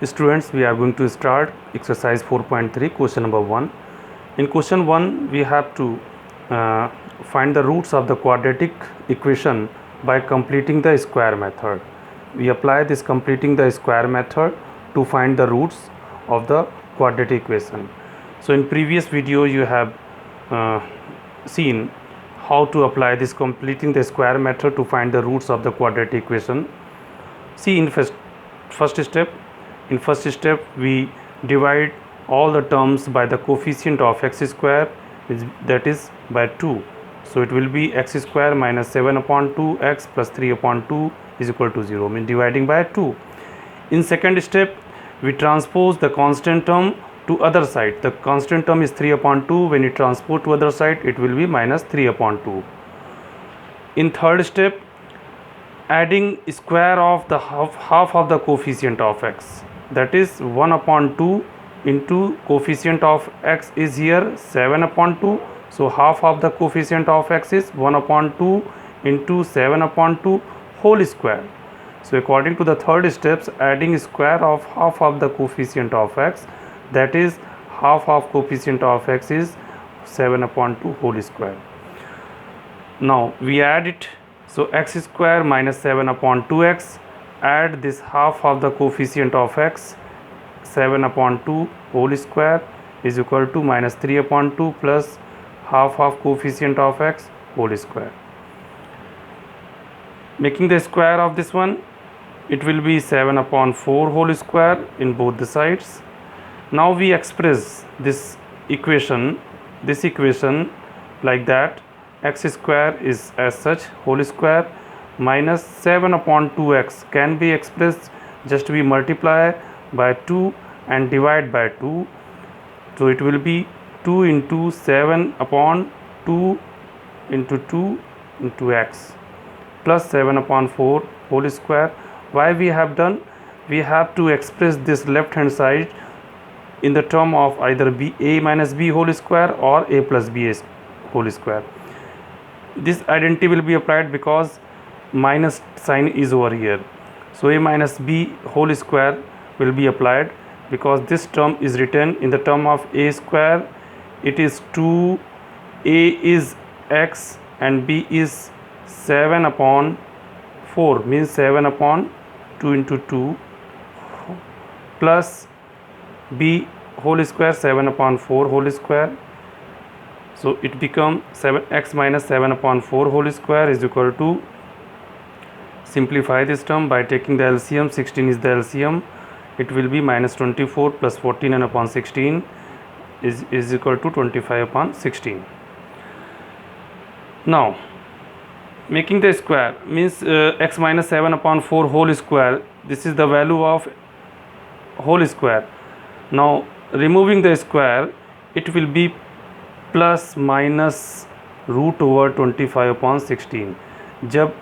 Students, we are going to start exercise 4.3, question number 1. In question 1, we have to find the roots of the quadratic equation by completing the square method. We apply this completing the square method to find the roots of the quadratic equation. So in previous video you have seen how to apply this completing the square method to find the roots of the quadratic equation. See, in first step we divide all the terms by the coefficient of x square, that is by 2. So it will be x square minus 7 upon 2x plus 3 upon 2 is equal to 0, means dividing by 2. In second step we transpose the constant term to other side. The constant term is 3 upon 2. When you transpose to other side, it will be minus 3 upon 2. In third step, adding square of the half of the coefficient of x, that is 1 upon 2 into coefficient of x is here 7 upon 2. So half of the coefficient of x is 1 upon 2 into 7 upon 2 whole square. So according to the third steps, adding square of half of the coefficient of x, that is half of coefficient of x is 7 upon 2 whole square. Now we add it. So x square minus 7 upon 2x, add this half of the coefficient of x 7 upon 2 whole square is equal to minus 3 upon 2 plus half of coefficient of x whole square. Making the square of this one, it will be 7 upon 4 whole square in both the sides. Now we express this equation like that: x square is as such whole square minus 7 upon 2x can be expressed, just we multiply by 2 and divide by 2. So it will be 2 into 7 upon 2 into 2 into x plus 7 upon 4 whole square. Why we have done? We have to express this left hand side in the term of either a minus b whole square or a plus b whole square. This identity will be applied because minus sign is over here. So a minus b whole square will be applied because this term is written in the term of a square. It is 2, a is x and b is 7 upon 4, means 7 upon 2 into 2 plus b whole square 7 upon 4 whole square. So it becomes 7x minus 7 upon 4 whole square is equal to, simplify this term by taking the LCM, 16 is the LCM, it will be minus 24 plus 14 and upon 16 is equal to 25 upon 16. Now making the square means x minus 7 upon 4 whole square, this is the value of whole square. Now removing the square, it will be plus minus root over 25 upon 16. जब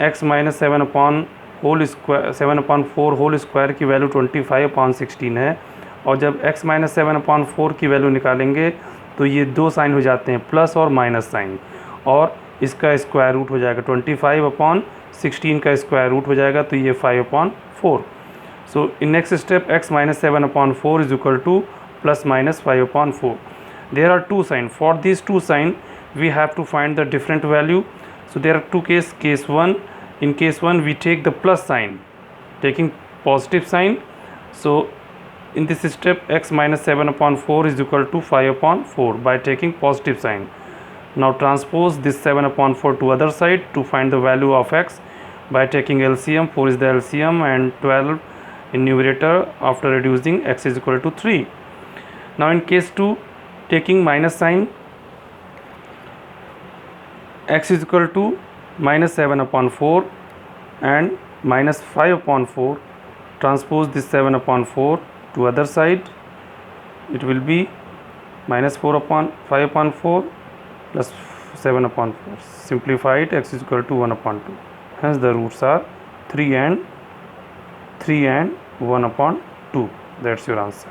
x minus 7 upon whole square 7 upon 4 whole square की value 25 upon 16 है, और जब x minus 7 upon 4 की value निकालेंगे तो ये दो साइन हो जाते हैं, प्लस और माइनस साइन, और इसका स्क्वायर रूट हो जाएगा 25 अपॉन 16 का स्क्वायर रूट हो जाएगा, तो ये 5 upon 4. So in next step x minus 7 upon 4 is equal two plus minus 5 upon 4. There are two signs. For these two signs, we have to find the different value. So there are two cases. Case 1, in case 1 we take the plus sign, taking positive sign. So in this step, x minus 7 upon 4 is equal to 5 upon 4 by taking positive sign. Now transpose this 7 upon 4 to other side to find the value of x by taking LCM. 4 is the LCM and 12 in numerator after reducing x is equal to 3. Now in case 2, taking minus sign, x is equal to minus 7 upon 4 and minus 5 upon 4. Transpose this 7 upon 4 to other side, it will be minus 4 upon 5 upon 4 plus 7 upon 4. Simplify it, x is equal to 1 upon 2. Hence the roots are 3 and 1 upon 2. That's your answer.